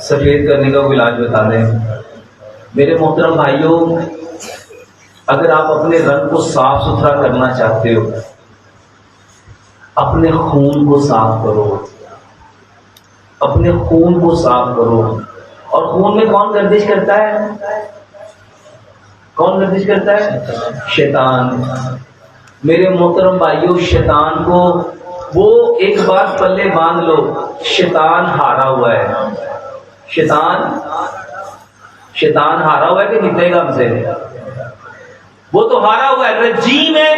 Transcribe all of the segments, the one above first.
سفید کرنے کا کوئی علاج بتا دیں۔ میرے محترم بھائیوں، اگر آپ اپنے رنگ کو صاف ستھرا کرنا چاہتے ہو، اپنے خون کو صاف کرو، اپنے خون کو صاف کرو۔ اور خون میں کون گردش کرتا ہے؟ کون گردش کرتا ہے؟ شیطان۔ میرے محترم بھائیوں، شیطان کو وہ ایک بات پلے باندھ لو، شیطان ہارا ہوا ہے۔ شیطان ہارا ہوا ہے کہ نکلے گا ہم سے؟ وہ تو ہارا ہوا ہے، رجیم ہے،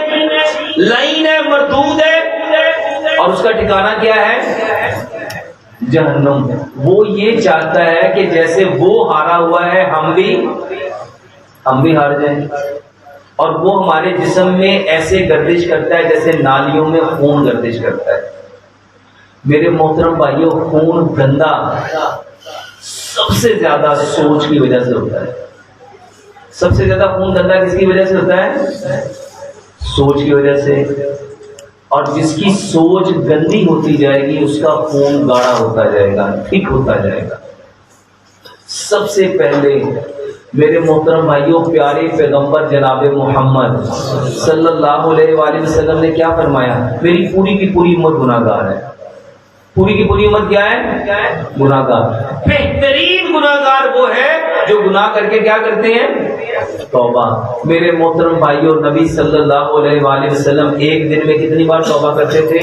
لعین ہے، مردود ہے، اور اس کا ٹھکانہ کیا ہے؟ جہنم۔ وہ یہ چاہتا ہے کہ جیسے وہ ہارا ہوا ہے ہم بھی ہار جائیں، اور وہ ہمارے جسم میں ایسے گردش کرتا ہے جیسے نالیوں میں خون گردش کرتا ہے۔ میرے محترم بھائیوں، خون گندا سب سے زیادہ سوچ کی وجہ سے ہوتا ہے۔ سب سے زیادہ خون گندا کس کی وجہ سے ہوتا ہے؟ سوچ کی وجہ سے۔ اور جس کی سوچ گندی ہوتی جائے گی اس کا خون گاڑھا ہوتا جائے گا، ٹھیک ہوتا جائے گا۔ سب سے پہلے میرے محترم بھائیوں، پیارے پیغمبر جناب محمد صلی اللہ علیہ وآلہ وسلم نے کیا فرمایا؟ میری پوری کی پوری امت گناہ گار ہے۔ پوری کی پوری امت کیا ہے؟ گناہ گار۔ بہترین گناہ گار وہ ہے جو گناہ کر کے کیا کرتے ہیں؟ توبہ۔ میرے محترم بھائیوں، نبی صلی اللہ علیہ وآلہ وسلم ایک دن میں کتنی بار توبہ کرتے تھے؟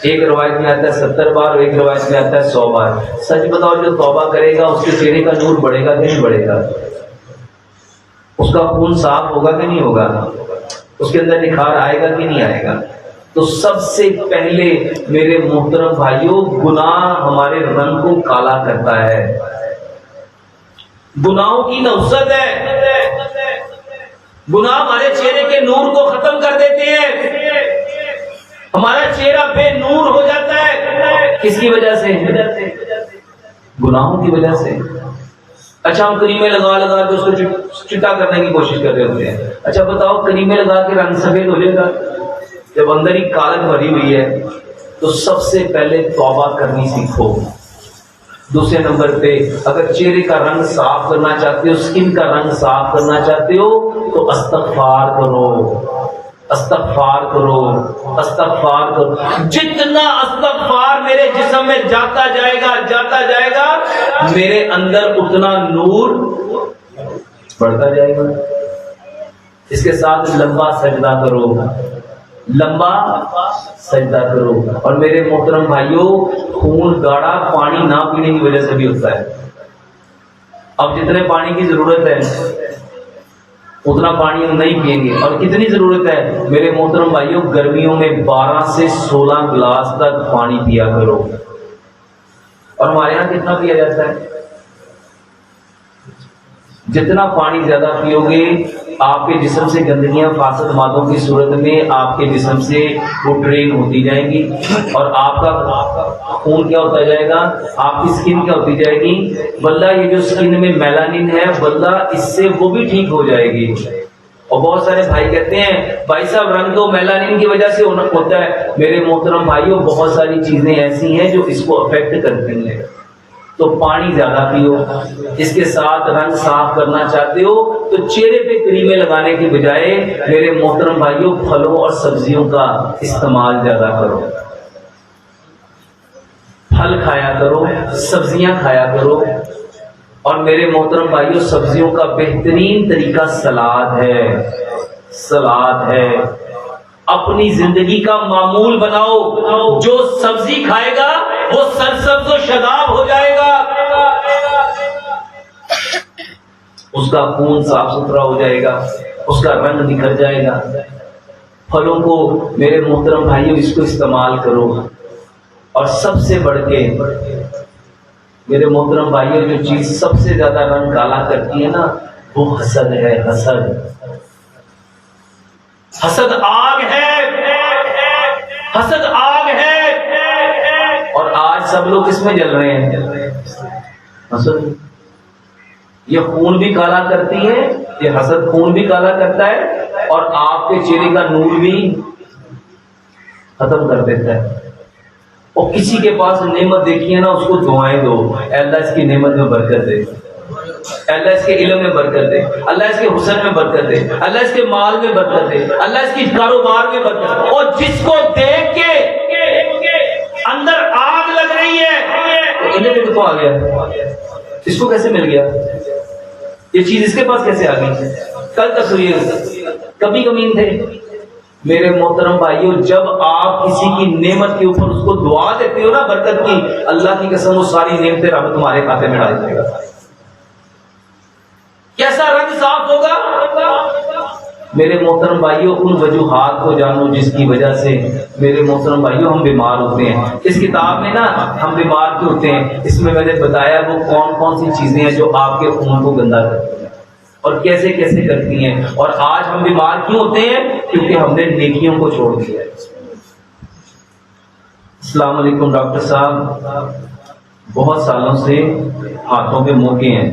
ایک روایت میں آتا ہے 70 بار، اور ایک روایت میں آتا ہے 100 بار۔ سچ بتاؤ، جو توبہ کرے گا اس کے چہرے کا نور بڑھے گا کہ نہیں بڑھے گا؟ اس کا خون صاف ہوگا کہ نہیں ہوگا؟ اس کے اندر نکھار آئے گا کہ نہیں آئے گا؟ تو سب سے پہلے میرے محترم بھائیوں، گناہ ہمارے رنگ کو کالا کرتا ہے۔ گناہوں کی نحوست ہے، گناہ ہمارے چہرے کے نور کو ختم کر دیتے ہیں، ہمارا چہرہ بے نور ہو جاتا ہے۔ کس کی وجہ سے؟ گناہوں کی وجہ سے۔ اچھا، ہم کریمیں لگا کے اس کو چٹا کرنے کی کوشش کر رہے ہوتے ہیں۔ اچھا بتاؤ، کریمیں لگا کے رنگ سفید ہو جائے گا؟ جب اندر ہی کالک بھری ہوئی ہے۔ تو سب سے پہلے توبہ کرنی سیکھو۔ دوسرے نمبر پہ، اگر چہرے کا رنگ صاف کرنا چاہتے ہو، اسکن کا رنگ صاف کرنا چاہتے ہو، تو استغفار کرو، استغفار کرو، استغفار کرو۔ جتنا استغفار میرے جسم میں جاتا جائے گا میرے اندر اتنا نور بڑھتا جائے گا۔ اس کے ساتھ لمبا سجدہ کرو، لمبا سجدہ کرو۔ اور میرے محترم بھائیوں، خون گاڑھا پانی نہ پینے کی وجہ سے بھی ہوتا ہے۔ اب جتنے پانی کی ضرورت ہے اتنا پانی ہم نہیں پئیں گے۔ اور کتنی ضرورت ہے میرے محترم بھائیوں؟ گرمیوں میں 12 سے 16 گلاس تک پانی پیا کرو۔ اور ہمارے یہاں کتنا پیا جاتا ہے؟ جتنا پانی زیادہ پیو گے، آپ کے جسم سے گندگیاں فاسد مادوں کی صورت میں آپ کے جسم سے وہ ڈرین ہوتی جائیں گی، اور آپ کا خون کیا ہوتا جائے گا؟ آپ کی سکن کیا ہوتی جائے گی؟ بلّہ یہ جو سکن میں میلانین ہے، بلّہ اس سے وہ بھی ٹھیک ہو جائے گی۔ اور بہت سارے بھائی کہتے ہیں بھائی صاحب رنگ تو میلانین کی وجہ سے ہوتا ہے۔ میرے محترم بھائیوں، بہت ساری چیزیں ایسی ہیں جو اس کو افیکٹ کرتی ہیں۔ تو پانی زیادہ پیو۔ اس کے ساتھ رنگ صاف کرنا چاہتے ہو تو چہرے پہ کریمیں لگانے کی بجائے میرے محترم بھائیوں، پھلوں اور سبزیوں کا استعمال زیادہ کرو۔ پھل کھایا کرو، سبزیاں کھایا کرو۔ اور میرے محترم بھائیوں، سبزیوں کا بہترین طریقہ سلاد ہے، سلاد ہے۔ اپنی زندگی کا معمول بناؤ، جو سبزی کھائے گا وہ سرسبز و شاداب ہو جائے گا، اس کا خون صاف ستھرا ہو جائے گا، اس کا رنگ نکھر جائے گا۔ پھلوں کو میرے محترم بھائیوں اس کو استعمال کرو۔ اور سب سے بڑھ کے میرے محترم بھائیوں، جو چیز سب سے زیادہ رنگ کالا کرتی ہے نا، وہ حسد ہے۔ حسد آگ ہے، حسد آگ ہے۔ اور آج سب لوگ کس میں جل رہے ہیں؟ حسد۔ یہ خون بھی کالا کرتی ہے، یہ حسد خون بھی کالا کرتا ہے، اور آپ کے چہرے کا نور بھی ختم کر دیتا ہے۔ اور کسی کے پاس نعمت دیکھی ہے نا، اس کو دعائیں دو، اے اللہ اس کی نعمت میں برکت دے، اللہ اس کے علم میں برکت دے، اللہ اس کے حسن میں برکت دے، اللہ اس کے مال میں برکت دے، اللہ اس کی کاروبار میں برکت دے۔ اور جس کو دیکھ کے اندر آگ لگ رہی ہے، انہیں بھی تو آ گیا، اس کو کیسے مل گیا؟ یہ چیز اس کے پاس کیسے آ گئی؟ کل تصویر کبھی کمین تھے میرے محترم بھائیوں، جب آپ کسی کی نعمت کے اوپر اس کو دعا دیتے ہو نا برکت کی، اللہ کی قسم وہ ساری نعمتیں رب تمہارے کھاتے میں ڈال دے گا۔ کیسا رنگ صاف ہوگا؟ میرے محترم بھائیوں، ان وجوہات کو جانو جس کی وجہ سے میرے محترم بھائیوں ہم بیمار ہوتے ہیں۔ اس کتاب میں نا ہم بیمار کیوں ہوتے ہیں، اس میں میں نے بتایا وہ کون کون سی چیزیں ہیں جو آپ کے خون کو گندا کرتی ہیں اور کیسے کیسے کرتی ہیں، اور آج ہم بیمار کیوں ہوتے ہیں؟ کیونکہ ہم نے نیکیوں کو چھوڑ دیا ہے۔ السلام علیکم ڈاکٹر صاحب، بہت سالوں سے ہاتھوں پہ موقع ہیں،